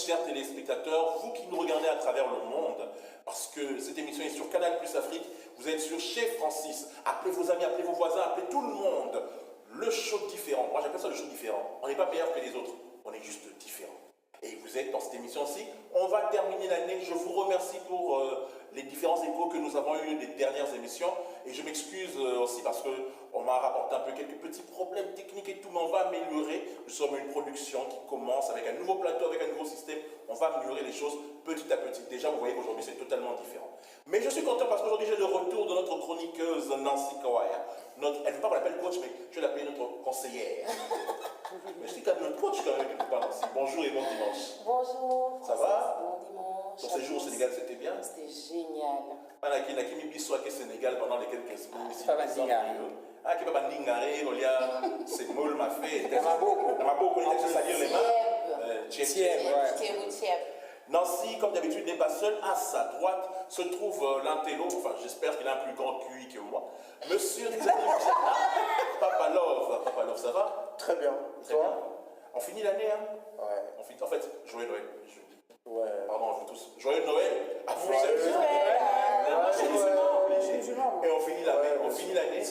chers téléspectateurs, vous qui nous regardez à travers le monde, parce que cette émission est sur Canal Plus Afrique, vous êtes sur Chez Francis. Appelez vos amis, appelez vos voisins, appelez tout le monde. Le show différent. Moi, j'appelle ça le show différent. On n'est pas meilleur que les autres, on est juste différent. Et vous êtes dans cette émission-ci. On va terminer l'année. Je vous remercie pour les différents échos que nous avons eus des dernières émissions. Et je m'excuse aussi parce qu'on m'a rapporté un peu quelques petits problèmes techniques et tout, mais on va améliorer. Nous sommes une production qui commence avec un nouveau plateau, avec un nouveau système. On va améliorer les choses petit à petit. Déjà, vous voyez qu'aujourd'hui, c'est totalement différent. Mais je suis content parce qu'aujourd'hui, j'ai le retour de notre chroniqueuse Nancy Kawaya. Elle ne veut pas qu'on l'appelle coach, mais je vais l'appeler notre conseillère. Mais je suis quand même notre coach, quand même, quelque part, Nancy. Bonjour et bon dimanche. Bonjour. Ça va? Bon dimanche. Ton séjour au Sénégal, c'était bien? C'était génial. Nakimi Biswake Sénégal pendant les quelques semaines. Pas Bandingare. Ah, qui va Bandingare, c'est moule m'a fait. Namaboko. Namaboko, il a salir les mains. Tiep. Nancy, comme d'habitude, n'est pas seule. À sa droite se trouve l'intello, enfin j'espère qu'il a un plus grand QI que moi. Monsieur Papa Love, ça va? Très bien. Très bien. On finit l'année, hein? Ouais. On finit, en fait, joyeux Noël. Ouais. Pardon à vous tous. Joyeux Noël à vous. Et on finit l'année.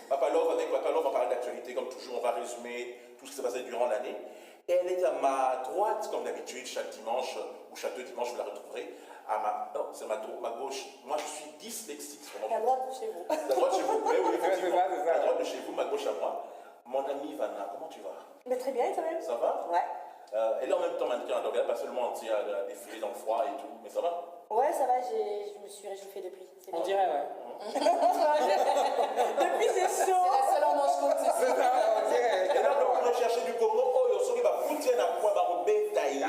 Papa Love, avec Papa Love, on va parler d'actualité, comme toujours, on va résumer tout ce qui s'est passé durant l'année. Et elle est à ma droite, comme d'habitude, chaque dimanche, ou chaque 2 dimanches, vous la retrouverez. Non, c'est ma gauche. Moi, je suis dyslexique. À droite de chez vous. À droite de chez vous, oui, effectivement. C'est ça. À droite de chez vous, ma gauche à moi. Mon amie Vanna, comment tu vas? Mais très bien, et toi-même? Ça va? Ouais. Elle est en même temps mannequin, donc elle n'a pas seulement à défiler dans le froid et tout, mais ça va? Ouais, ça va, je me suis réchauffée depuis. On dirait, ouais. Depuis, c'est chaud. C'est la seule en manche compte, c'est ça. On dirait. Et là, on va chercher du Congo. Oh, il y a va foutre à quoi va bétail.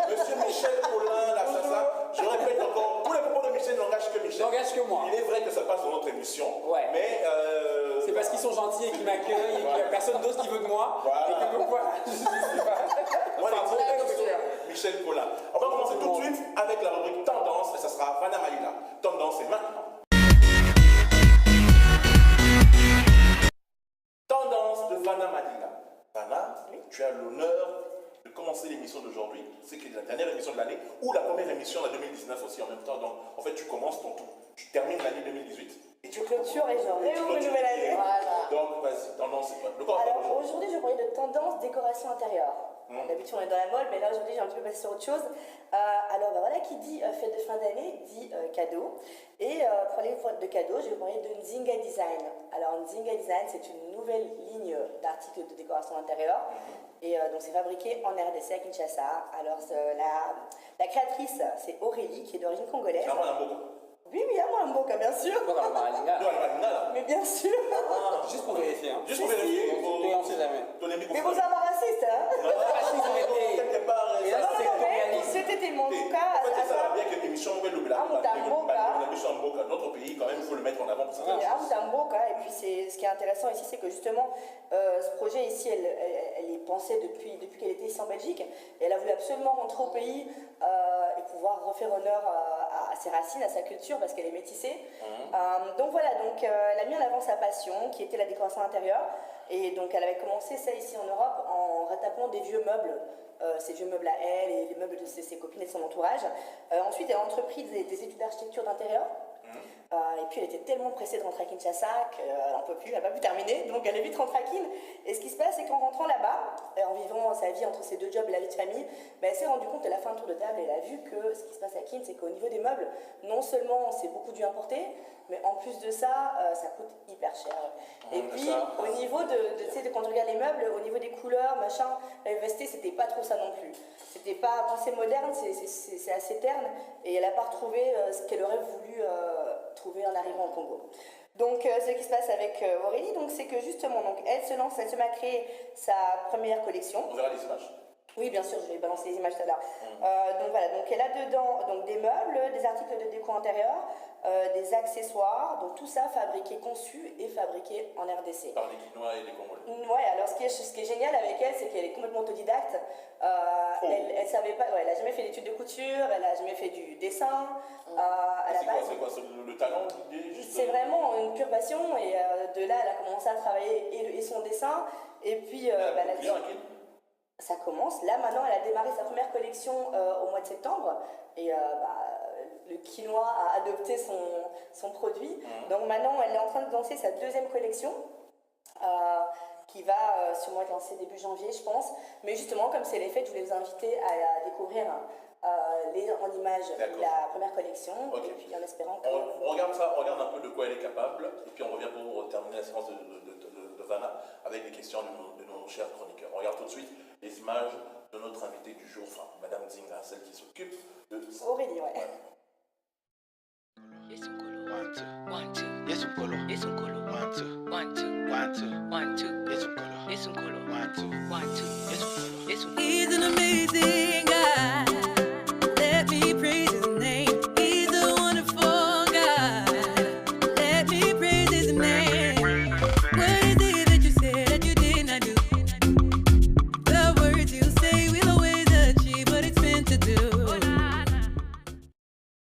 Monsieur Michel Paulin, là, ça. Je répète encore, tous les propos de Michel n'engagent que Michel. N'engage que moi. Il est vrai que ça passe dans notre émission. Ouais. Mais. C'est parce qu'ils sont gentils et qu'ils m'accueillent et qu'il n'y a personne d'autre qui veut de moi. Voilà. Et que voilà, je ne sais pas. Moi, Enfin, Michel Paulin. On va commencer tout de suite avec la rubrique Tendance et ça sera Vanna Malila. Tendance et maintenant. Tendance de Vanna Malila. Vanna, tu as l'honneur de commencer l'émission d'aujourd'hui. C'est la dernière émission de l'année ou la première émission de 2019 aussi en même temps. Donc, en fait, tu commences ton tour. Tu termines l'année 2018. Et tu Clôture et genre, clôtures une nouvelle année. Voilà. Donc, vas-y, tendance c'est quoi? De quoi on parle Alors aujourd'hui, je vais parler de tendance décoration intérieure. D'habitude, on est dans la mode, mais là aujourd'hui, j'ai un petit peu passé sur autre chose. Alors voilà, qui dit fête de fin d'année dit cadeau. Et pour les fêtes de cadeaux, je vais parler de Nzinga Design. Alors Nzinga Design, c'est une nouvelle ligne d'articles de décoration intérieure. Et donc c'est fabriqué en RDC à Kinshasa. Alors la créatrice, c'est Aurélie, qui est d'origine congolaise. Oui, à Mboka, bien sûr. Mais bien sûr. Juste pour vérifier. Hein. Juste pour vérifier. On ne sait jamais. Mais vous êtes raciste, hein? Quelque part. C'était mon cas. En fait, ça va bien que l'émission notre pays, quand même, il faut le mettre en avant pour ça. Et puis ce qui est intéressant ici, c'est que justement, ce projet ici, elle est pensée depuis qu'elle était ici en Belgique. Et elle a voulu absolument rentrer au pays et pouvoir refaire honneur à ses racines, à sa culture, parce qu'elle est métissée. Donc voilà, elle a mis en avant sa passion, qui était la décoration intérieure. Et donc elle avait commencé ça ici en Europe en rattrapant des vieux meubles. Ses vieux meubles à elle et les meubles de ses copines et de son entourage. Ensuite, elle a entrepris des études d'architecture d'intérieur. Et puis elle était tellement pressée de rentrer à Kinshasa qu'elle n'en peut plus, elle n'a pas pu terminer, donc elle est vite rentrée à Kin. Et ce qui se passe, c'est qu'en rentrant là-bas, en vivant sa vie entre ses 2 jobs et la vie de famille, elle s'est rendue compte, elle a fait un tour de table et elle a vu que ce qui se passe à Kin, c'est qu'au niveau des meubles, non seulement c'est beaucoup dû importer, mais en plus de ça, ça coûte hyper cher. Et puis au niveau de quand on regarde les meubles, au niveau des couleurs, machin, la VST, c'était pas trop ça non plus. C'était pas, quand c'est moderne, c'est assez terne, et elle n'a pas retrouvé ce qu'elle aurait voulu trouver en arrivant au Congo. Donc ce qui se passe avec Aurélie, c'est que justement, elle se lance, elle se met à créer sa première collection. On verra les images. Oui, bien sûr, je vais balancer les images tout à l'heure. Donc voilà, elle a dedans des meubles, des articles de déco intérieur, des accessoires, donc tout ça conçu et fabriqué en RDC. Par les Guinois et les Congolais. Ouais, alors ce qui est génial avec elle, c'est qu'elle est complètement autodidacte. Elle savait pas, elle a jamais fait d'études de couture, elle a jamais fait du dessin. À la base. C'est quoi le talent? C'est vraiment une pure passion, et de là, elle a commencé à travailler et son dessin, et puis ça commence. Là, maintenant, elle a démarré sa première collection. collection au mois de septembre et le quinoa a adopté son produit. Donc maintenant, elle est en train de lancer sa deuxième collection qui va sûrement être lancée début janvier, je pense. Mais justement, comme c'est les fêtes, je voulais vous inviter à découvrir en images la première collection. Okay. Et puis en espérant que... On regarde ça, on regarde un peu de quoi elle est capable. Et puis on revient pour terminer la séquence de Vanna avec les questions de nos chers chroniqueurs. On regarde tout de suite les images de notre invitée du jour, enfin, Madame Zinga, celle qui s'occupe de... Aurélie, ouais. Yes, un colo. 1, 2. 1, 2. Yes, un colo. Yes, un colo. 1, 2. 1, 2. 1, 2. 1, 2. Yes, un colo. Yes, un colo. 1, 2. 1, 2. Yes, un colo. Yes, un colo. He's an amazing guy. Let me praise his name. He's a wonderful God. Let me praise his name. What is it that you said that you did not do? The words you say will always achieve what it's meant to do.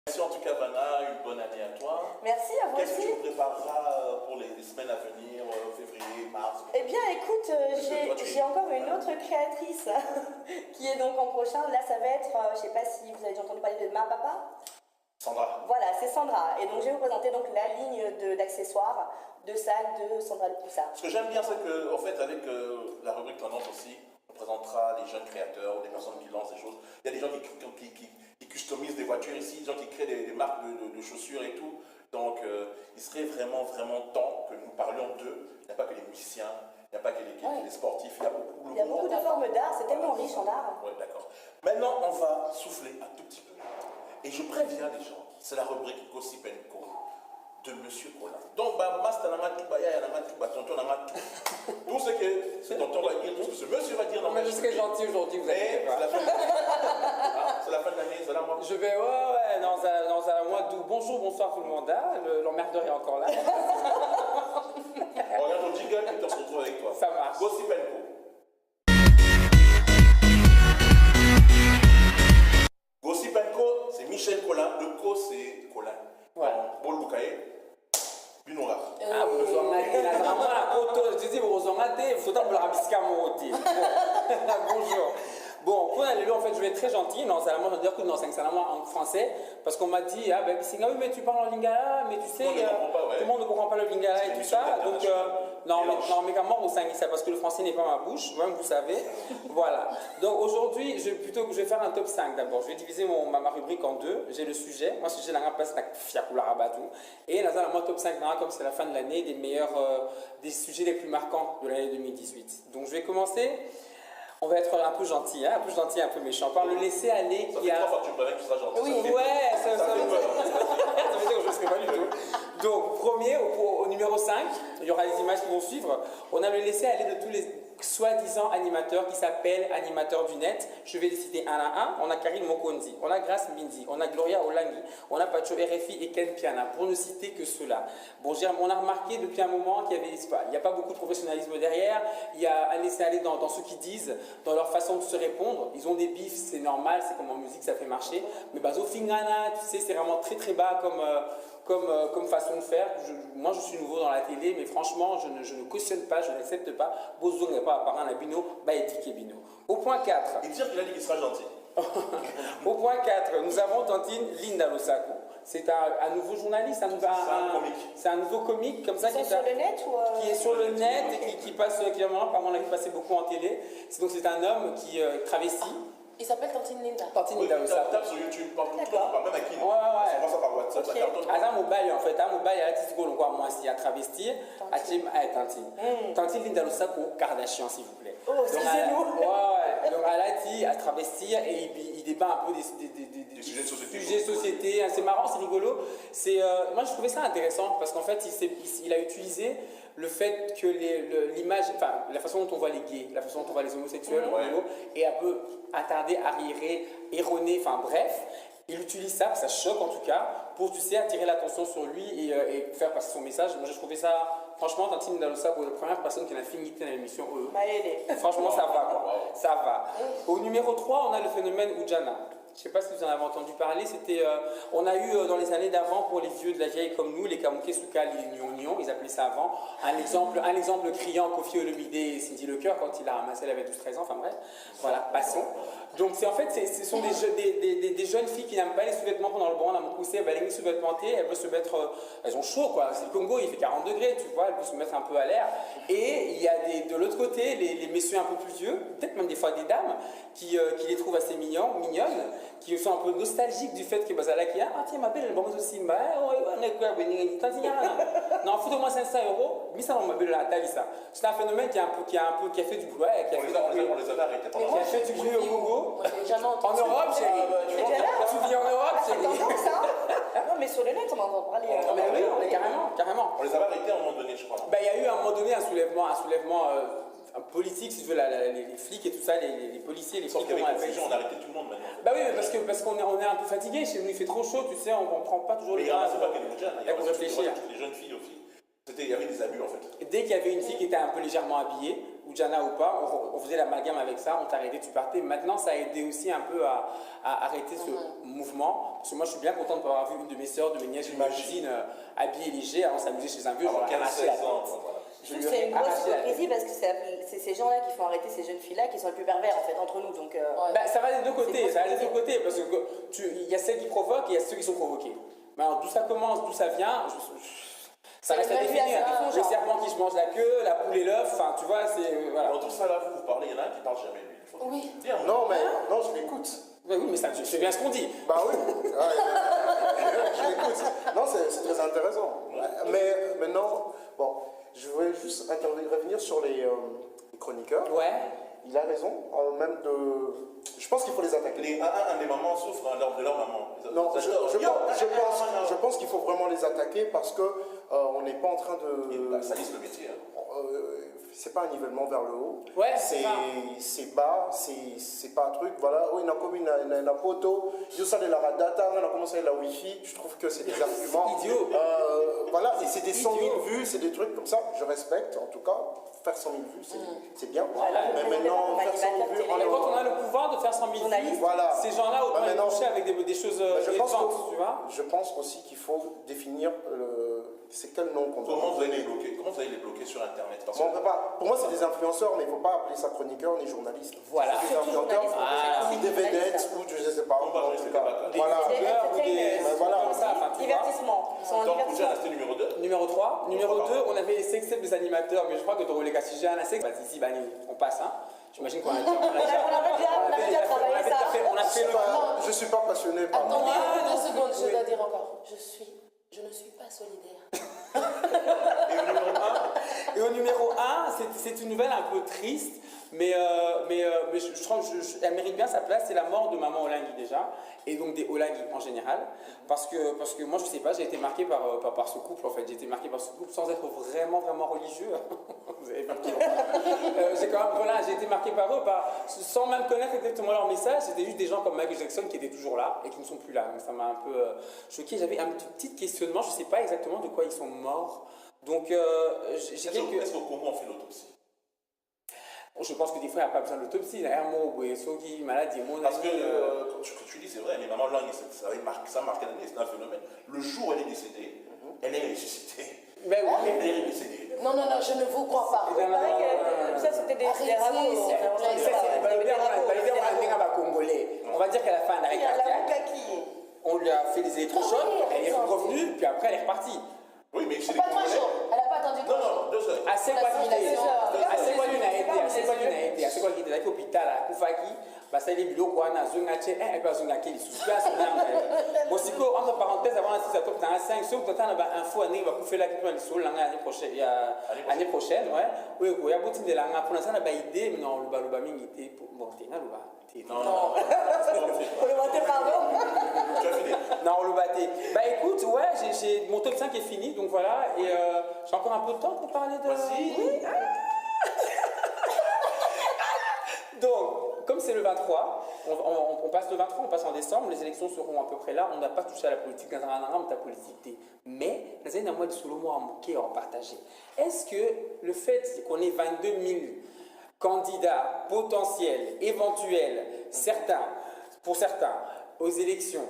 Merci en tout cas Vanna, une bonne année à toi. Merci à vous Qu'est-ce que aussi. tu nous prépareras pour les semaines à venir, février, mars? Eh bien, écoute, j'ai encore une autre créatrice qui est donc en prochain. Là, ça va être, je ne sais pas si vous avez déjà entendu parler de Ma Papa. Sandra. Voilà, c'est Sandra. Et donc, je vais vous présenter donc la ligne d'accessoires de sacs de Sandra Lepoussa. Ce que j'aime bien, c'est qu'en fait, avec la rubrique Tendance aussi, on présentera les jeunes créateurs ou des personnes qui lancent des choses. Il y a des gens qui customisent des voitures ici, des gens qui créent des marques de chaussures et tout. Donc, il serait vraiment, vraiment temps que nous parlions d'eux. Il n'y a pas que les musiciens, il n'y a pas que les sportifs, Il y a beaucoup de formes d'art, c'est tellement riche en art. Oui, d'accord. Maintenant, on va souffler un tout petit peu. Et je préviens les gens, c'est la rubrique Gossip Co de Monsieur Colin. Donc, Master Nama Toubaya, Nama Touba, Tonton Nama tout. Tout ce que ce tonton va dire, tout ce que ce monsieur va dire dans Mais je serai gentil aujourd'hui, vous inquiétez pas. C'est la fin de l'année. C'est la fin de l'année, c'est la mois. Je vais, dans un mois d'août. Bonjour, bonsoir tout le monde. L'emmerdeur est encore là. On regarde au jingle et on se retrouve avec toi. Ça marche. Gossip Co. Gossip Co, c'est Michel Colin. Le Co, c'est Colin. Ouais. Bon, Loukae. Binora. Ah, vous en avez la vraiment la photo. Je dis, vous en avez, il faut que vous la rabisquez à mon côté. Bonjour. Bon, pour aller là, en fait, je vais être très gentil. Non, c'est je vais dire que non, c'est en français. Parce qu'on m'a dit, ah ben, oui, mais tu parles en lingala, mais tu sais, Tout tout le monde ne comprend pas le lingala et tout ça. Donc, non, mais quand même, au ça parce que le français n'est pas ma bouche, même vous savez. Voilà. Donc, aujourd'hui, je vais faire un top 5 d'abord. Je vais diviser ma rubrique en deux. J'ai le sujet. Moi, le sujet, la place, c'est Fiakoula Rabatou. Et là, mon top 5, comme c'est la fin de l'année, des meilleurs, des sujets les plus marquants de l'année 2018. Donc, je vais commencer. On va être un peu gentil, un peu méchant, par le laisser aller. Ça fait 3 fois que tu préviens que tu seras gentil. Oui, ça fait dire que je ne serai pas du tout. Donc, premier, au numéro 5, il y aura les images qui vont suivre. On a le laisser aller de tous les soi-disant animateurs qui s'appellent animateurs du net. Je vais les citer un à un. On a Karine Mokonzi, on a Grace Mbindi, on a Gloria Olangi, on a Pacho RFI et Ken Piana, pour ne citer que ceux-là. Bon, on a remarqué depuis un moment qu'il n'y a pas beaucoup de professionnalisme derrière. Il y a un laisser aller dans ce qu'ils disent, dans leur façon de se répondre. Ils ont des bifs, c'est normal, c'est comme en musique, ça fait marcher. Mais Bazo Fingana, tu sais, c'est vraiment très très bas comme façon de faire. Moi, je suis nouveau dans la télé, mais franchement, je ne cautionne pas, je n'accepte pas. Bozo n'est pas apparent à Bino, Baétique Bino. Au point 4. Il dire qu'il a dit qu'il sera gentil. Au point 4, nous avons Tantine Linda Losako. C'est un nouveau journaliste, c'est un nouveau comique comme ça qui est sur le net ou qui est sur le net et qui passe, qui par mon avis passé beaucoup en télé. Donc c'est un homme qui travesti. Il s'appelle Tantine Linda. Tantine Linda Losako. Tape sur YouTube, partout, même à qui. Ouais. On commence par WhatsApp, ça cartonne. À mobile en fait, à mobile, il y a l'artiste qu'on voit moi aussi à travestir. Tantine. Tantine Linda Losako, Kardashian s'il vous plaît. Oh, excusez-nous. Donc elle a dit à travestir et il débat un peu des sujets de sujets de société. C'est marrant, c'est rigolo. Moi je trouvais ça intéressant parce qu'en fait il a utilisé le fait que l'image, enfin la façon dont on voit les gays, la façon dont on voit les homosexuels, est un peu attardée, arriérée, erronée, enfin bref. Il utilise ça, ça choque en tout cas, pour, tu sais, attirer l'attention sur lui et faire passer son message. Moi, j'ai trouvé ça, franchement, Tantine Dalosa, pour la première personne qui a fini dans l'émission, elle est. franchement, ça va, quoi. Ça va. Au numéro 3, on a le phénomène Oujana. Je ne sais pas si vous en avez entendu parler. C'était, on a eu dans les années d'avant, pour les vieux de la vieille comme nous, les Kamuke Suka, les Nyonyon, ils appelaient ça avant, un exemple criant Kofi Olomide et Cindy Lecoeur quand il a ramassé, elle avait 12-13 ans, enfin bref, voilà, passons. Donc c'est en fait, ce sont des jeunes filles qui n'aiment pas les sous-vêtements pendant le bain, on a poussé, elles veulent les sous-vêtementées, elles veulent se mettre, elles ont chaud quoi, c'est le Congo, il fait 40 degrés, tu vois, elles veulent se mettre un peu à l'air. Et il y a de l'autre côté, les messieurs un peu plus vieux, peut-être même des fois des dames, qui les trouvent assez mignonnes, qui sont un peu nostalgiques du fait que Bazala qui a, ah tiens, ma belle, elle va aussi, bah, on est quoi, non, fout-moi 500 €, mais ça, on m'a belle la taille, ça. C'est un phénomène qui a fait du bruit, qui a On les avait arrêtés pendant qui a fait du bruit au Congo. En Europe, chérie. Tu vis en Europe, C'est chérie. tendance, hein. Non, mais sur le net, on en entend parler. Mais oui, carrément. On les avait arrêtés à un moment donné, je crois. Ben, il y a eu à un moment donné un soulèvement politique, si tu veux, les flics et tout ça, les policiers, les Sauf flics. qu'avec comment confusion, on a arrêté tout le monde maintenant. Bah oui, mais parce qu'on est un peu fatigué, chez nous il fait trop chaud, tu sais, on prend pas toujours Mais le il temps. ramassait pas que les jeunes, il pour réfléchir. les jeunes filles aussi. Il y avait des abus en fait. Et dès qu'il y avait une fille qui était un peu légèrement habillée, ou Jana ou pas, on faisait l'amalgame avec ça, on t'arrêtait, tu partais. Maintenant, ça a aidé aussi un peu à arrêter ce mouvement. Parce que moi, je suis bien content de avoir vu une de mes soeurs, de mes nièces, de ma cousine habillée léger, avant de s'amuser chez un vieux. Alors, j'aurais arraché la 15-16 ans, tête. voilà. Je lui C'est aurais une grosse arraché la tête. hypocrisie parce que c'est ces gens-là qui font arrêter ces jeunes filles-là qui sont les plus pervers en fait entre nous. Donc, Bah, ça va des deux côtés, C'est ça va des deux côtés, parce que il y a celles qui provoquent et il y a ceux qui sont provoqués. Mais alors, d'où ça commence, d'où ça vient, ça reste à C'est définir. l'évaluation qui font Le genre. serpent qui se mange la queue, la poule et l'œuf, enfin, tu vois, c'est. Voilà. Dans tout ça là, vous parlez, il y en a un qui parle jamais lui. Il faut Oui. dire. Non, mais non, je l'écoute. Ouais, oui, mais ça, je sais bien ce qu'on dit. Bah oui, je l'écoute. Non, c'est très intéressant. Mais maintenant, bon, je voulais juste revenir sur les chroniqueurs. Ouais. Il a raison, même de. Je pense qu'il faut les attaquer. Un des mamans souffre de leur maman. Non, Ça je pense qu'il faut vraiment les attaquer parce que on n'est pas en train de. salisse le métier. Hein. C'est pas un nivellement vers le haut. Ouais, c'est bas, c'est pas un truc. Voilà, oui, on a comme une photo, il y a de la radata, on a commencé la wifi. Je trouve que c'est des arguments. Idiot. Voilà, et c'est des 100 000 vues, c'est des trucs comme ça. Je respecte, en tout cas. Faire 100 000 vues, c'est bien. Mais maintenant, faire 100 000 vues. Mais quand on a le pouvoir de faire 100 000 vues, Voilà. ces gens-là, autant les toucher avec des choses élégantes, tu vois. Je pense aussi qu'il faut définir c'est quel nom qu'on doit. Comment vous allez les bloquer? Comment vous allez les bloquer sur Internet? Parce Bon, on peut pas. Pour moi, c'est des influenceurs, mais il ne faut pas appeler ça chroniqueur ni journaliste. Voilà. C'est des influenceurs ou des vedettes ou je ne sais pas. On va En rester tout cas. là-bas. Voilà. youtubeurs ou des. Voilà. Comme ça, enfin, tu vois. divertissement. Ils sont en donc, vous divertissement. resté numéro 2. Numéro 3. Numéro 2, on avait les sexes des animateurs, mais je crois que dans les Cassijé, un sexe, ici, on passe, hein. J'imagine qu'on a déjà. On a déjà travaillé ça. On a fait le. Je ne suis pas passionné par. Attendez, 2 secondes, je dois dire encore. Je ne suis pas solidaire. Et au numéro 1, c'est une nouvelle un peu triste, mais je trouve qu'elle mérite bien sa place. C'est la mort de maman Olangui déjà, et donc des Olangui en général. Parce que moi, je sais pas, j'ai été marqué par ce couple en fait. J'ai été marqué par ce couple sans être vraiment religieux. Vous avez vu j'ai été marqué par eux, sans même connaître exactement leur message. C'était juste des gens comme Michael Jackson qui étaient toujours là et qui ne sont plus là. Donc ça m'a un peu choqué. J'avais un petit questionnement, je ne sais pas exactement de quoi ils sont morts. Donc j'ai quelques. Est-ce qu'au Congo on fait l'autopsie? Je pense que des fois il n'y a pas besoin de l'autopsie. Maladie, Parce que ce que tu dis, c'est vrai, mais maman Lang, ça marque l'année, c'est un phénomène. Le jour où elle est décédée, elle est ressuscitée. Mais oui. Elle est décédée. Non, je ne vous crois pas. Il paraît que ça c'était des ragots. s'il vous plaît. Congolais. On va dire qu'elle a fait un arrêt Il y a la cardiaque. Bukaki. On lui a fait des électrochocs, elle est revenue, puis après elle est repartie. Oui, mais c'est des Pas 3 Congolais. jours. Elle n'a pas attendu 3 jours. Non, 2 heures. Assez quoi qu'il ait, assez quoi qu'il ait, à l'hôpital, à Koufaki, parce qu'il est bilo quoi, na zonga tché, et puis zonga qui est suspense, bon si quoi, entre parenthèses, avant si ça top dans 5 secondes, quand on a info année, va couper la question sur l'année prochaine, ouais, oui, il y a beaucoup de langues, pour l'instant, on a pas idée, mais non, le bas mingi était bon, t'es là, le bas. Non. Pour le monter, pardon. Tu as fini. Non, on le battait. Bah écoute, ouais, j'ai mon top 5 est fini, donc voilà, et j'ai encore un peu de temps pour parler de. Vas-y. Oui. Donc, comme c'est le 23, on passe le 23, on passe en décembre, les élections seront à peu près là, on n'a pas touché à la politique, dans un ta politique. Mais, les années moi, sous le mot à moquer, à partager. Est-ce que le fait qu'on ait 22 000 candidats potentiels, éventuels, pour certains, aux élections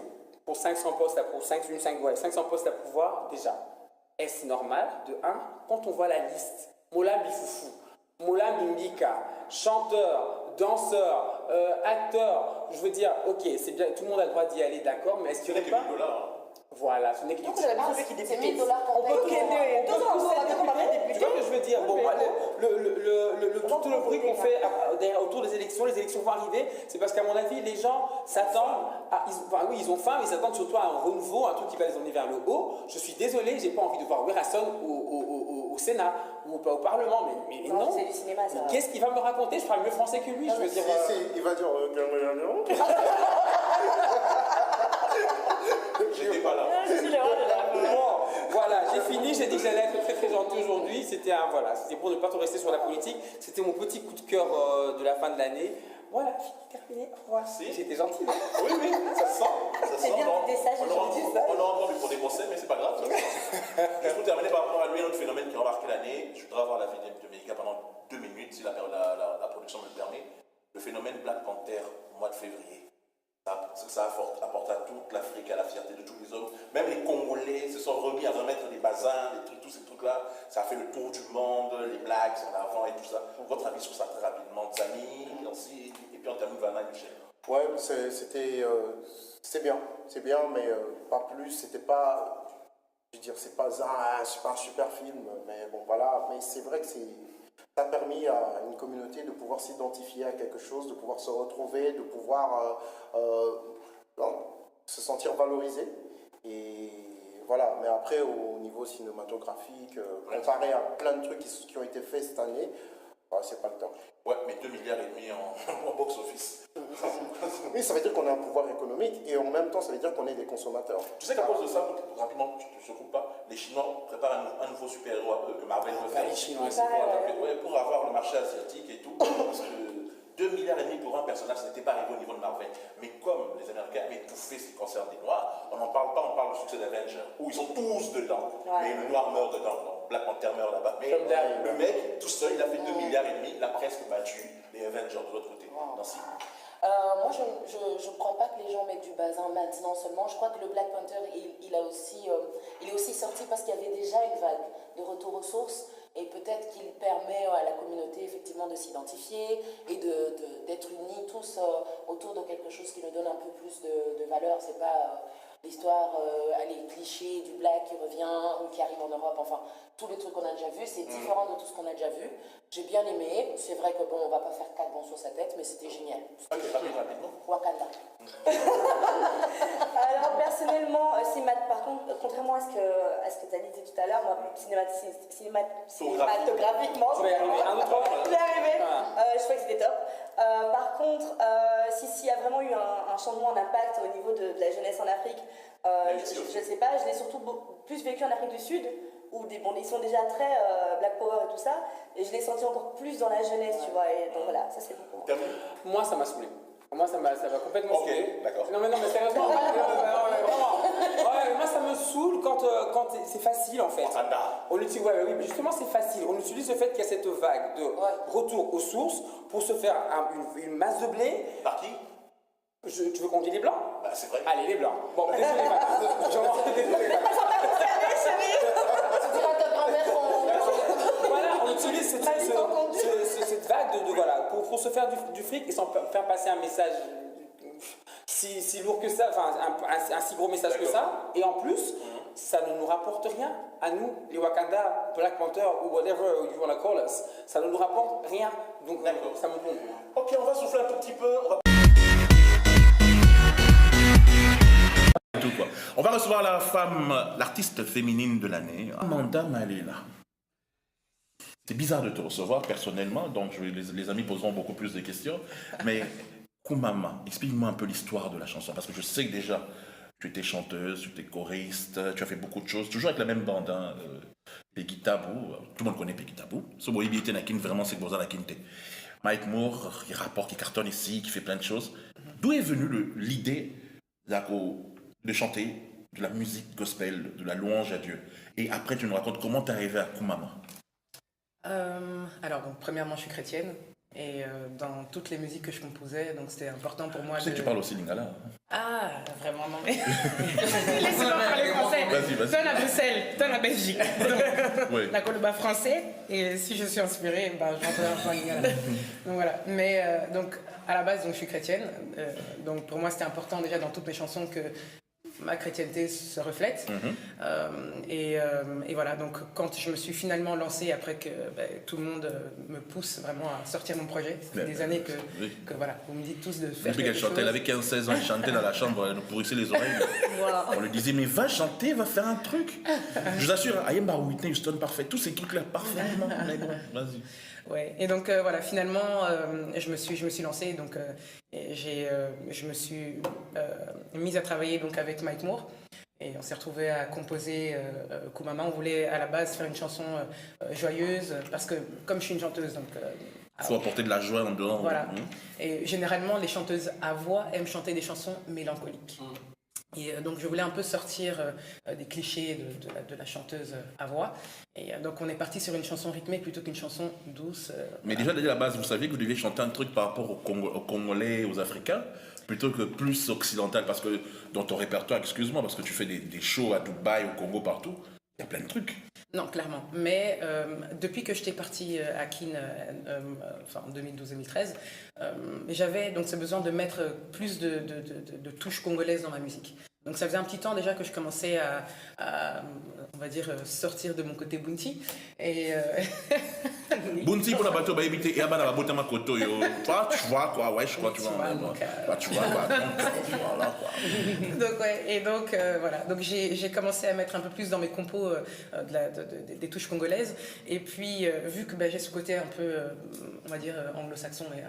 pour 500 postes à, pour 500 postes à pouvoir, déjà, est-ce normal, de 1, quand on voit la liste, Mola Bifoufou, Mola Bimbika, chanteur, danseur, acteur, je veux dire, ok, c'est bien, tout le monde a le droit d'y aller, d'accord, mais est-ce qu'il n'y aurait pas... Voilà, ce n'est que Donc, c'est la musique qui C'est député. 1000 dollars qu'on On peut paye. tous tu vois ce que je veux dire? Bon, moi, tout le bruit qu'on fait derrière, autour des élections, les élections vont arriver, c'est parce qu'à mon avis, les gens s'attendent à. Oui, ils ont faim, mais ils s'attendent surtout à un renouveau, un truc qui va les emmener vers le haut. Je suis désolé, j'ai pas envie de voir Werason au Sénat ou au Parlement, mais Non, non. c'est du cinéma, ça. Qu'est-ce qu'il va me raconter? Je parle mieux français que lui, je veux dire. Il va dire J'étais pas là. Bon, voilà, j'ai fini, j'ai dit que j'allais être très très gentil aujourd'hui. C'était c'était pour ne pas trop rester sur la politique. C'était mon petit coup de cœur de la fin de l'année. Voilà, terminé. Au revoir. Si. J'étais gentil. Oui, oui, ça se sent. Ça se C'est sent. bien que t'es sage On aura aujourd'hui. encore vu pour des conseils, mais c'est pas grave. Juste pour terminer par rapport à lui, un autre phénomène qui a marqué l'année, je voudrais avoir la vidéo de Médica pendant 2 minutes, si la production me le permet. Le phénomène Black Panther, mois de février. Ça apporte à toute l'Afrique, à la fierté de tous les hommes. Même les Congolais se sont remis à remettre des bazins, tous ces trucs-là. Ça a fait le tour du monde, les blagues en avant et tout ça. Votre avis sur ça très rapidement, Samy, Nancy, et puis en termes de Vanna et Michel. Ouais, c'est bien, mais pas plus. C'était pas, je veux dire, c'est pas un super film, mais bon voilà. Mais c'est vrai que ça a permis à une communauté de pouvoir s'identifier à quelque chose, de pouvoir se retrouver, de pouvoir se sentir valorisé. Et voilà. Mais après, au niveau cinématographique, comparé à plein de trucs qui ont été faits cette année, c'est pas le temps. Ouais, mais 2,5 milliards en box-office. Oui, ça veut dire qu'on a un pouvoir économique et en même temps, ça veut dire qu'on est des consommateurs. Tu sais qu'à cause de ça, rapidement, je ne te coupe pas, les Chinois préparent un nouveau super-héros que Marvel veut faire. Les Chinois, pour, pour avoir le marché asiatique et tout. Parce que 2,5 milliards pour un personnage, ce n'était pas arrivé au niveau de Marvel. Mais comme les Américains avaient tout fait ce qui concerne les Noirs, on n'en parle pas, on parle du succès d'Avengers, où ils sont tous dedans. Ouais. Mais le Noir meurt dedans. Donc Black Panther meurt là-bas. Mais le mec, tout seul, il a fait 2,5 milliards, il a presque battu les Avengers de l'autre côté. Nancy. Moi, je ne crois pas que les gens mettent du bazin maintenant seulement. Je crois que le Black Panther, il est aussi sorti parce qu'il y avait déjà une vague de retour aux sources. Et peut-être qu'il permet à la communauté effectivement de s'identifier et d'être unis tous autour de quelque chose qui nous donne un peu plus de valeur. C'est pas l'histoire, les clichés du black qui revient ou qui arrive en Europe. Enfin, tous les trucs qu'on a déjà vus, c'est différent de tout ce qu'on a déjà vu. J'ai bien aimé. C'est vrai que bon, on va pas faire 4 bons sur sa tête, mais c'était génial. Ok, rapidement. Wakanda. Alors personnellement, par contre, contrairement à ce que tu as dit tout à l'heure, moi, cinématographiquement, Tu vas y arriver. Un autre je vais y arriver. Je trouvais que c'était top. Par contre, s'il y a vraiment eu un changement d'impact au niveau de la jeunesse en Afrique, je ne sais pas, je l'ai surtout plus vécu en Afrique du Sud, où ils sont déjà très Black Power et tout ça, et je l'ai senti encore plus dans la jeunesse, tu vois, et donc voilà, ça c'est bon pour moi. Moi, ça m'a saoulé. Moi, ça m'a complètement Ok, saoulé. d'accord. Non, mais sérieusement, vraiment. Ouais, moi, ça me saoule quand c'est facile, en fait. Wakanda. On utilise, oui, mais justement, c'est facile. On utilise le fait qu'il y a cette vague de retour aux sources pour se faire une masse de blé. Par qui? Tu veux qu'on dise les blancs? Bah, c'est vrai. Allez, les blancs. Bon, désolé, désolé. Tu diras à ta grand-mère qu'on... Voilà, on utilise cette vague pour se faire du fric et sans faire passer un message si lourd que ça, enfin un si gros message que ça. Et en plus, ça ne nous rapporte rien à nous, les Wakanda, Black Panther ou whatever you want to call us. Ça ne nous rapporte rien. Donc ça me tombe. Ok, on va souffler un tout petit peu. On va recevoir l'artiste féminine de l'année, Amanda Malela. C'est bizarre de te recevoir personnellement, donc les amis poseront beaucoup plus de questions. Mais Kumama, explique-moi un peu l'histoire de la chanson, parce que je sais que déjà, tu étais chanteuse, tu étais choriste, tu as fait beaucoup de choses, toujours avec la même bande, hein, Peggy Tabou, tout le monde connaît Peggy Tabou. Ce boy était nakin, vraiment c'est Boza Nakinte. Mike Moore, qui rapporte, qui cartonne ici, qui fait plein de choses. D'où est venue l'idée de chanter de la musique gospel, de la louange à Dieu? Et après, tu nous racontes comment tu es arrivé à Kumama. Alors, donc, premièrement, je suis chrétienne et dans toutes les musiques que je composais, donc c'était important pour moi Tu sais que tu parles aussi lingala. Ah, vraiment non. Mais... Laissez-moi parler français. Vas-y. Toi la Bruxelles, toi la Belgique. Donc, Oui. la Colombie français. Et si je suis inspirée, bah, je rentrerai en lingala. Donc voilà. Mais donc à la base, donc, je suis chrétienne. Donc pour moi, c'était important déjà dans toutes mes chansons que ma chrétienté se reflète. Et voilà, donc quand je me suis finalement lancée, après que tout le monde me pousse vraiment à sortir mon projet, ça fait des années que voilà, vous me dites tous de faire Depuis qu'elle quelque chantait, elle chose. avait 15-16 ans, elle chantait dans la chambre, elle nous pourrissait les oreilles. Voilà. On lui disait, mais va chanter, va faire un truc. Je vous assure, Ayemba Whitney Houston, parfait. Tous ces trucs-là, parfaitement. Mais bon, vas-y. Ouais. Et donc voilà, finalement, je me suis lancée, donc je me suis mise à travailler donc avec Mike Moore. Et on s'est retrouvés à composer Kumama. On voulait à la base faire une chanson joyeuse, parce que comme je suis une chanteuse, donc Il faut apporter de la joie en dehors. voilà. Et généralement, les chanteuses à voix aiment chanter des chansons mélancoliques. Et donc, je voulais un peu sortir des clichés de la chanteuse à voix. Et donc, on est parti sur une chanson rythmée plutôt qu'une chanson douce. Mais déjà, dès la base, vous saviez que vous deviez chanter un truc par rapport aux Congolais et aux Africains, plutôt que plus occidental, parce que dans ton répertoire, excuse-moi, parce que tu fais des shows à Dubaï, au Congo, partout, il y a plein de trucs. Non, clairement. Mais depuis que j'étais partie à Kin, en 2012-2013, j'avais donc ce besoin de mettre plus de touches congolaises dans ma musique. Donc ça faisait un petit temps déjà que je commençais à on va dire, sortir de mon côté Bunti. Et Bunti pour la bateau, bah éviter, et abana babote ma koto yo. Toi, tu vois quoi, ouais, je crois, tu vois. Tu vois quoi, voilà quoi. donc, ouais, et donc voilà, donc j'ai commencé à mettre un peu plus dans mes compos des touches congolaises. Et puis vu que j'ai ce côté un peu, on va dire, anglo-saxon et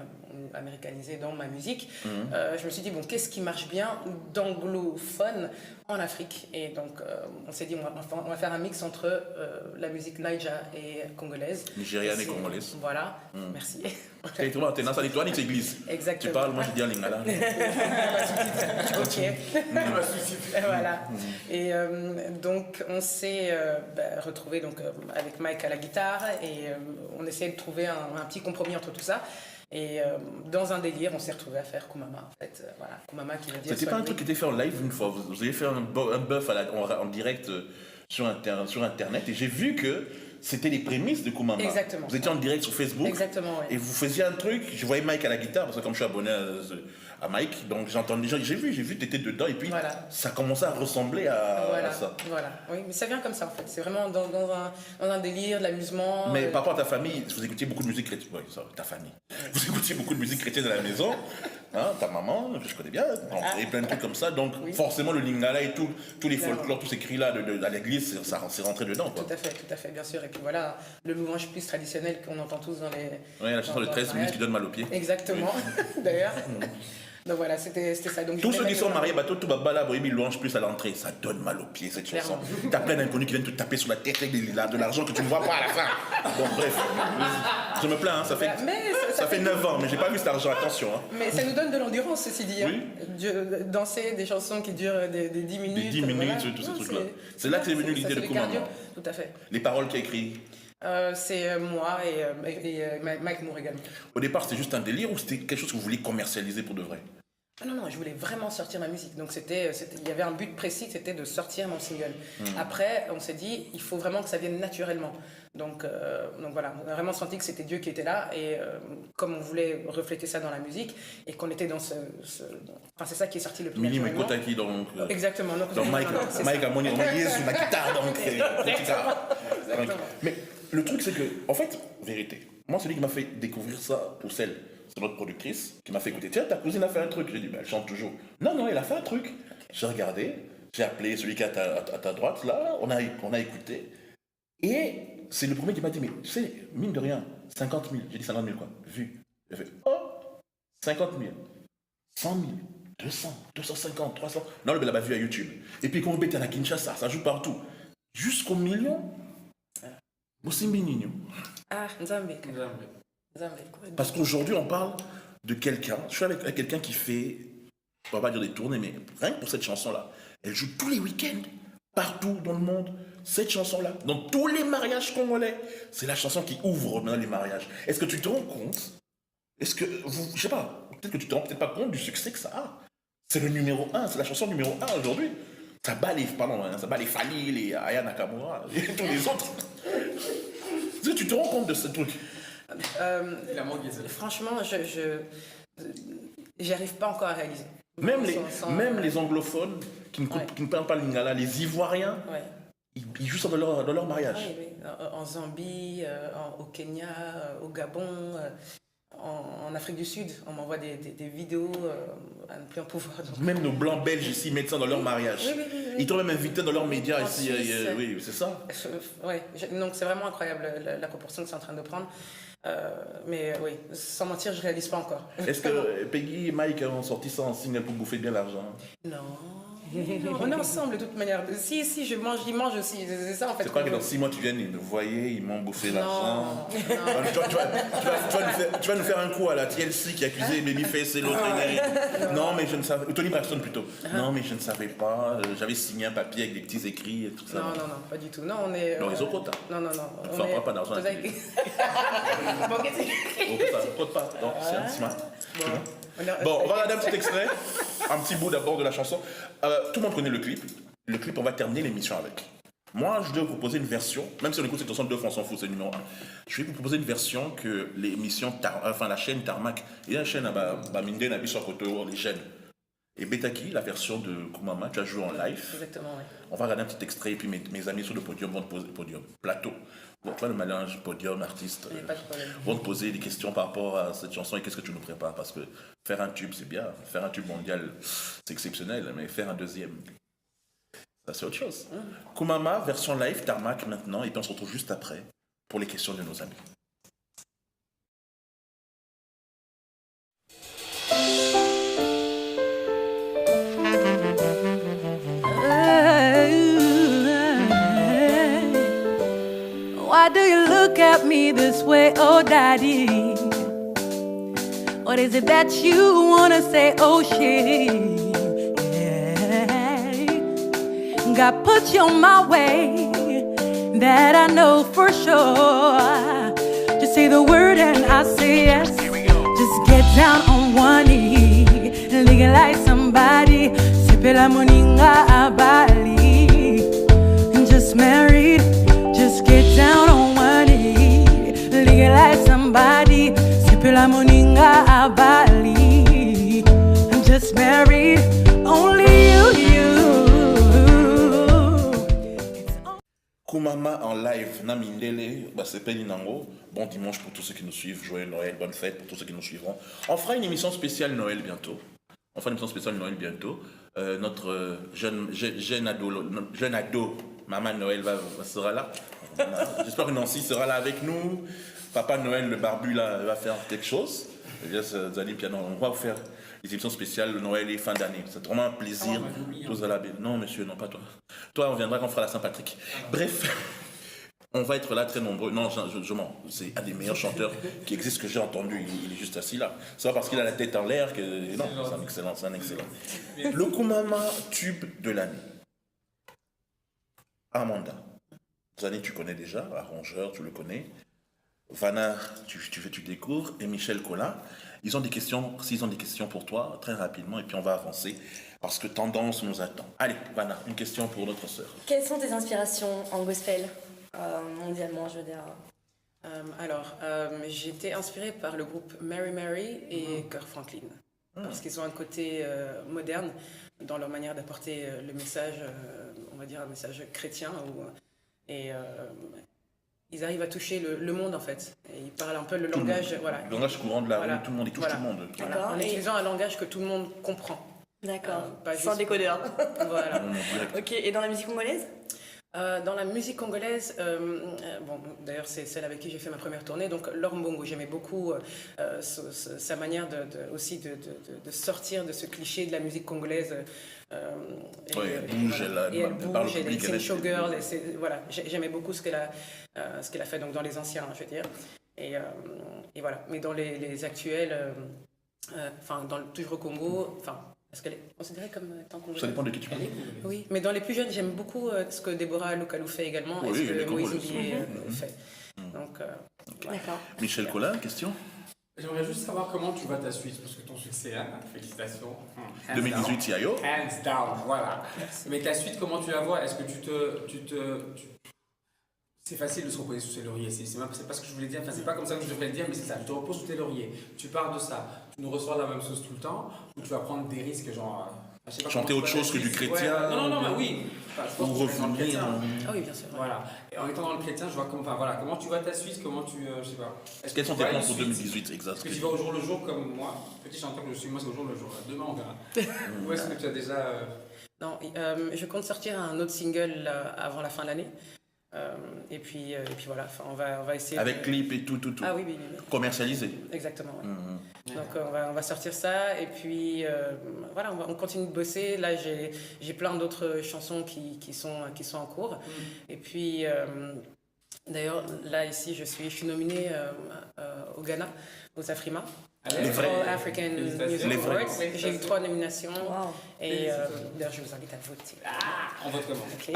américanisé dans ma musique, je me suis dit, bon, qu'est-ce qui marche bien d'anglophone en Afrique? Et donc on s'est dit, on va faire un mix entre la musique naija et congolaise. Nigériane et congolaise. Voilà, merci. T'es dans sa toi, ni église. Exactement. Tu parles, moi je dis en lingala. Ok. Voilà. Et donc on s'est retrouvé donc avec Mike à la guitare et on essayait de trouver un petit compromis entre tout ça. Et dans un délire, on s'est retrouvé à faire Kumama. En fait, voilà, Kumama qui veut dire. C'était pas un truc qui était fait en live une fois. Vous avez fait un bœuf en direct sur Internet et j'ai vu que c'était les prémices de Kumama. Exactement. Vous étiez en direct sur Facebook. Exactement, ouais. Et vous faisiez un truc. Je voyais Mike à la guitare parce que comme je suis abonné à Mike, donc j'entendais déjà. J'ai vu, t'étais dedans et puis voilà. Ça commençait à ressembler à ça. Voilà. Oui, mais ça vient comme ça en fait. C'est vraiment dans un délire, de l'amusement. Mais par rapport à ta famille, vous écoutiez beaucoup de musique chrétienne. Oui, ça, ta famille. Vous écoutiez beaucoup de musique chrétienne à la maison. Hein, ta maman, que je connais bien, et plein de trucs comme ça. Donc forcément le lingala et tous les folklores, tous ces cris-là à l'église, ça s'est rentré dedans. Quoi. Tout à fait, bien sûr. Et puis voilà, le louange plus traditionnel qu'on entend tous dans les... Oui, la chanson de 13 minutes qui donne mal aux pieds. Exactement, d'ailleurs. Donc voilà, c'était ça. Donc, tous ceux qui sont mariés, bateau, tout babala, bohemi, louange plus à l'entrée, ça donne mal aux pieds cette chanson. T'as plein d'inconnus qui viennent te taper sur la tête avec de l'argent que tu ne vois pas à la fin. Donc bref, je me plains, hein, ça fait 9 ans, mais j'ai pas vu cet argent, attention. Hein. Mais ça nous donne de l'endurance, ceci dit. Oui. Hein. Danser des chansons qui durent des 10 minutes. Des 10 minutes, voilà. Tous ces trucs-là. C'est là que c'est venu l'idée de Kumama. Tout à fait. Les paroles qu'il a écrites. C'est moi et Mike Moore également. Au départ, c'était juste un délire ou c'était quelque chose que vous vouliez commercialiser pour de vrai? Non, je voulais vraiment sortir ma musique. Donc il y avait un but précis, c'était de sortir mon single. Après, on s'est dit, il faut vraiment que ça vienne naturellement. Donc voilà, on a vraiment senti que c'était Dieu qui était là. Et comme on voulait refléter ça dans la musique, et qu'on était dans enfin, c'est ça qui est sorti le plus Minime naturellement. Kotaki, donc... Exactement. Donc Mike a monié sur la guitare, donc... Exactement. Mais le truc, c'est que, en fait, vérité, moi, celui qui m'a fait découvrir ça au sel, c'est notre productrice qui m'a fait écouter. Tiens, ta cousine a fait un truc. J'ai dit, elle chante toujours. Non, elle a fait un truc. J'ai regardé, j'ai appelé celui qui est à ta droite, là, on a écouté. Et c'est le premier qui m'a dit, mais tu sais, mine de rien, 50 000. J'ai dit 50 000 quoi, vu. J'ai fait, 50 000, 100 000, 200, 250, 300. Non, le bel a vu à YouTube. Et puis quand on bête à la Kinshasa, ça joue partout. Jusqu'au million. Moussimbi Nino. Ah, Nzambe. Parce qu'aujourd'hui, on parle de quelqu'un. Je suis avec quelqu'un qui fait, on va pas dire des tournées, mais rien que pour cette chanson-là, elle joue tous les week-ends, partout dans le monde. Cette chanson-là, dans tous les mariages congolais, c'est la chanson qui ouvre maintenant les mariages. Est-ce que tu te rends compte? Est-ce que je sais pas, peut-être que tu te rends peut-être pas compte du succès que ça a. C'est le numéro 1, c'est la chanson numéro 1 aujourd'hui. Ça bat les, ça bat les Fali, les Aya Nakamura, et tous les autres. Tu te rends compte de ce truc? Franchement, j'arrive pas encore à réaliser. Même les anglophones qui ne parlent pas le lingala, les Ivoiriens, Ouais. ils jouent ça dans leur mariage. Oui, oui. En Zambie, au Kenya, au Gabon, en Afrique du Sud, on m'envoie des vidéos à ne plus en pouvoir. Donc. Même nos blancs belges ici mettent ça dans leur mariage. Oui. Ils t'ont même invité dans leurs médias En ici. Suisse. Oui, c'est ça. Ouais, donc c'est vraiment incroyable la proportion que c'est en train de prendre. Mais oui, sans mentir, je réalise pas encore. Est-ce que Peggy et Mike ont sorti ça en single pour bouffer bien l'argent? Non. On est ensemble de toute manière. Si, je mange, ils mangent aussi. C'est ça en fait. C'est pas que dans 6 mois tu viennes et vous voyez, ils m'ont bouffé l'argent. Non. Tu vas nous faire un coup à la TLC qui a accusé Babyface et l'autre. Non, mais je ne savais. Tony Braxton plutôt. Non, mais je ne savais pas. J'avais signé un papier avec des petits écrits et tout ça. Non, pas du tout. Non, on est. Non, ils ont quota. Non. On ne fera pas d'argent. Bon, On ne pas. Non, c'est un smart. Bon, on va regarder un petit extrait, un petit bout d'abord de la chanson. Tout le monde connaît le clip. Le clip, on va terminer l'émission avec. Moi, je dois vous proposer une version, même si on écoute cette chanson deux fois, on s'en fout, c'est le numéro 1. Je vais vous proposer une version que l'émission, la chaîne Tarmac, et la chaîne à Minde, Nabi Sokoto, les chaînes. Et Betaki, la version de Kumama, tu as joué en live. Exactement, oui. On va regarder un petit extrait, et puis mes amis sur le podium vont te poser plateau. Bon, tu vois le mélange podium, artiste, Pas de problème. vont te poser des questions par rapport à cette chanson et qu'est-ce que tu nous prépares. Parce que faire un tube, c'est bien. Faire un tube mondial, c'est exceptionnel. Mais faire un deuxième, ça c'est autre chose. Kumama, version live, Tarmac maintenant. Et puis on se retrouve juste après pour les questions de nos amis. Why do you look at me this way, oh daddy? What is it that you wanna say, oh shit? Yeah. God put you on my way, that I know for sure. Just say the word and I say yes. Just get down on one knee, lick it like somebody, sip it like Moninga Abali. Just married. Just get down on one knee, lick it like somebody, sip it like Moninga Abali. I'm just married, only you. Kumama en live, Namindele, c'est Pelinango. Bon dimanche pour tous ceux qui nous suivent, joyeux Noël, bonne fête pour tous ceux qui nous suivront. On fera une émission spéciale Noël bientôt. Notre jeune ado, Maman Noël sera là. J'espère que Nancy sera là avec nous. Papa Noël, le barbu, là, va faire quelque chose. On va vous faire des émissions spéciales Noël et fin d'année. C'est vraiment un plaisir. Non, monsieur, non, pas toi. Toi, on viendra quand on fera la Saint-Patrick. Bref, on va être là très nombreux. Non, je mens. C'est un des meilleurs chanteurs qui existe que j'ai entendu. Il est juste assis là. C'est pas parce qu'il a la tête en l'air que... Non, c'est un excellent. Le Kumama tube de l'année. Amanda. Zani, tu connais déjà. Arrangeur, tu le connais. Vanna, tu découvres. Et Michel Collin. Ils ont des questions. S'ils ont des questions pour toi, très rapidement, et puis on va avancer. Parce que tendance nous attend. Allez, Vanna, une question pour notre sœur. Quelles sont tes inspirations en gospel, mondialement, je veux dire? J'ai été inspirée par le groupe Mary Mary et Kirk Franklin. Parce qu'ils ont un côté moderne dans leur manière d'apporter le message, on va dire un message chrétien. Ils arrivent à toucher le monde en fait. Et ils parlent un peu le langage. Voilà. Le langage courant de la rue, tout le monde, il touche tout le monde. D'accord. En utilisant un langage que tout le monde comprend. D'accord, Pas sans juste- décodeur. Voilà. Ok, et dans la musique congolaise? Dans la musique congolaise, d'ailleurs c'est celle avec qui j'ai fait ma première tournée, donc Laure Mbongo, j'aimais beaucoup sa manière aussi de sortir de ce cliché de la musique congolaise. Elle bouge, elle parle au public. C'est une showgirl, voilà, j'aimais beaucoup ce qu'elle a fait donc, dans les anciens, je veux dire. Et voilà, mais dans les actuels, toujours au Congo, parce qu'elle est considérée comme étant congolaise. Ça dépend de qui tu parles. Oui, mais dans les plus jeunes, j'aime beaucoup ce que Deborah Lukalou fait également Oui, et ce les que Moïse Congolais Ndiaye sont- fait. Donc, D'accord. Michel Collin, question? J'aimerais juste savoir comment tu vois ta suite, parce que ton succès, hein, félicitations. Hands 2018 Tiayo. down. Hands down, voilà. Mais ta suite, comment tu la vois? Est-ce que c'est facile de se reposer sous ses lauriers, c'est pas ce que je voulais dire, enfin c'est pas comme ça que je devrais le dire, mais c'est ça, tu te reposes sous tes lauriers, tu pars de ça, tu nous reçois la même chose tout le temps, ou tu vas prendre des risques genre... je sais pas Chanter comment autre tu vois chose ta que du suite. chrétien, Ouais, non, mais oui, enfin, je pense ou que je suis dans le revenir, chrétien. Ah oui, bien sûr. ouais. Voilà, et en étant dans le chrétien, je vois comment tu vois ta suite, comment tu, je sais pas. Est-ce Quels que sont tu tes vois plans une pour suite? 2018 Est-ce exact? que tu vas au jour le jour comme moi? Petit chanteur que je suis, moi c'est au jour le jour, demain on verra. Ou est-ce que tu as déjà... Non, je compte sortir un autre single avant la fin de l'année. Et puis voilà, enfin, on va essayer. Avec clip et tout. Ah oui. Commercialisé. Exactement. Ouais. Donc on va sortir ça et puis voilà, on continue de bosser. Là j'ai plein d'autres chansons qui sont en cours. Et puis d'ailleurs là ici je suis nominée au Ghana, aux Afrima. Les vrais. All African Music Les vrais. Awards. J'ai eu 3 nominations. Wow. Et d'ailleurs je vous invite à voter. On vote comment? Ok.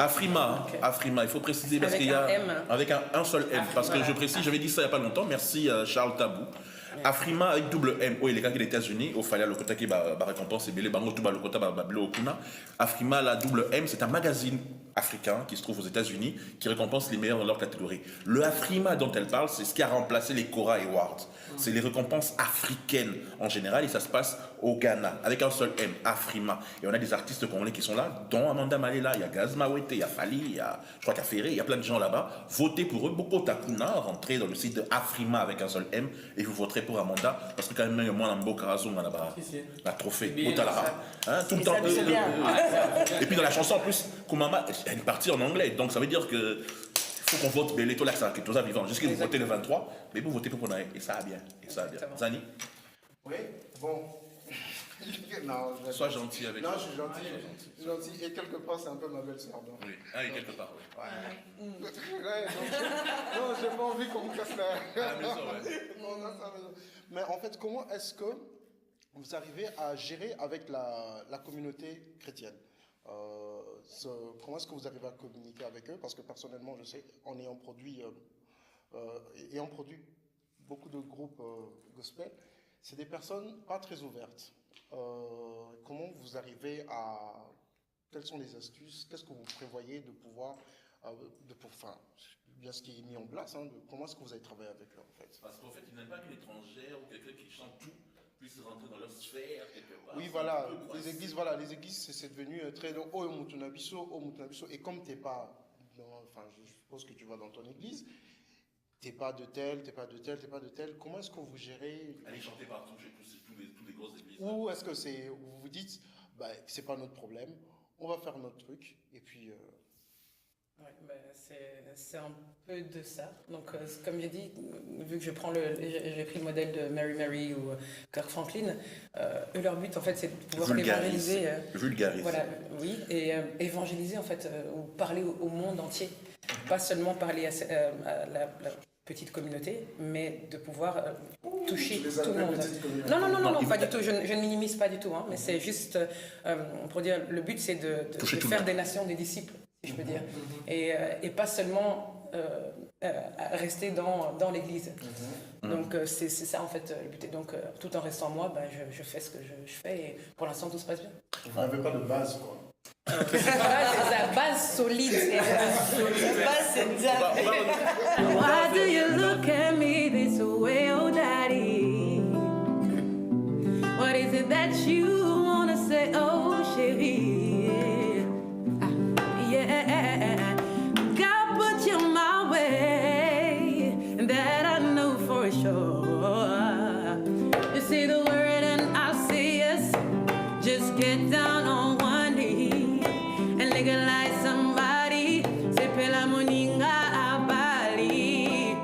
Afrima, il faut préciser parce Avec qu'il y a... un M. Avec un seul M. Parce que Voilà. je précise, j'avais dit ça il n'y a pas longtemps, merci Charles Tabou. Afrima avec double M. Oui, les gars qui sont aux États-Unis, au Faya Lokota qui va récompense et Belé Bango Tuba Lokota Bablo Okuna. Afrima, la double M, c'est un magazine africain qui se trouve aux États-Unis qui récompense les meilleurs dans leur catégorie. Le Afrima dont elle parle, c'est ce qui a remplacé les Cora Awards. C'est les récompenses africaines en général et ça se passe au Ghana avec un seul M, Afrima. Et on a des artistes congolais qui sont là, dont Amanda Malela, il y a Gazma Wete, il y a Fali, il y a, je crois qu'il y a Ferré, il y a plein de gens là-bas. Votez pour eux, Boko Takuna, rentrez dans le site de Afrima avec un seul M et vous voterez pour Amanda parce que quand même, il y a moins d'Ambo Karazon là-bas, la trophée, Bien, Otalara. Hein, tout le Et temps. ça, c'est bien. Et puis dans la chanson en plus, Kumama, il y a une partie en anglais, donc ça veut dire que il faut qu'on vote Belé, tout là, ça, tout ça vivant. Jusqu'à vous votez le 23, mais vous votez pour Ponae, et ça va bien. Et ça va bien. Exactement. Zani, Oui, bon. Non, sois gentil avec Non, moi. je suis gentil. Et quelque part, c'est un peu ma belle-sœur. Donc. Oui, ah, et quelque part, oui. Ouais. Ouais, non, j'ai pas envie qu'on me casse la... À la maison, ouais. Non, non, ça va. Mais en fait, comment est-ce que vous arrivez à gérer avec la communauté chrétienne? Comment est-ce que vous arrivez à communiquer avec eux? Parce que personnellement, je sais, en ayant produit beaucoup de groupes gospel, c'est des personnes pas très ouvertes. Comment vous arrivez à... Quelles sont les astuces? Qu'est-ce que vous prévoyez de pouvoir... enfin, bien ce qui est mis en place, hein, comment est-ce que vous avez travaillé avec eux en fait? Parce qu'en fait, ils n'aiment pas qu'une étrangère ou quelqu'un qui chante tout puisse rentrer dans leur sphère quelque part. Oui, voilà, les églises, c'est devenu très... Oh, Mutunabiso, et comme t'es pas... Enfin, je suppose que tu vas dans ton église, t'es pas de tel, comment est-ce que vous gérez? Allez chanter partout, j'ai tous les grosses églises. Ou est-ce que vous vous dites, bah, c'est pas notre problème, on va faire notre truc, et puis... Ouais, ben, c'est un peu de ça. Donc, comme j'ai dit, vu que j'ai pris le modèle de Mary Mary ou Kirk Franklin, eux, leur but, en fait, c'est de pouvoir évangéliser. Vulgarise. Voilà, oui, et évangéliser, en fait, ou parler au monde entier. Pas seulement parler à la petite communauté, mais de pouvoir toucher tout le monde. Non, pas du tout. Je ne minimise pas du tout, hein, mais c'est juste, pour dire, le but, c'est de faire des nations des disciples, si je peux dire, et pas seulement rester dans l'église. Donc c'est ça en fait le but. Et donc tout en restant moi, je fais ce que je fais et pour l'instant tout se passe bien. Vous n'avez pas de base, quoi. Voilà, c'est la base solide. La base, c'est bien. Why do you look at me this way, oh daddy? What is it that you wanna say, oh chérie? Yeah, God put you my way, that I know for sure. You say the word and I say yes. Just get down on one knee and legalize somebody. Say pela moninga abali.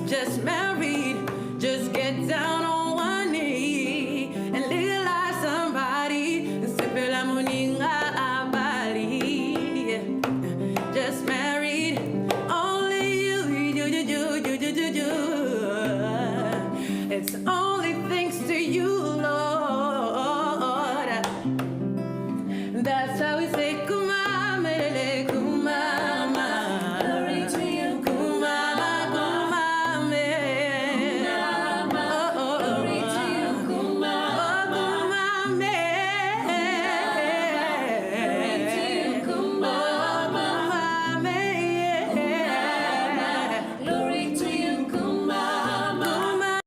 Just married, just get down on one knee and legalize somebody. Say pela moninga abali. Just married, only you. It's only thanks to you, Lord. That's how we say goodbye.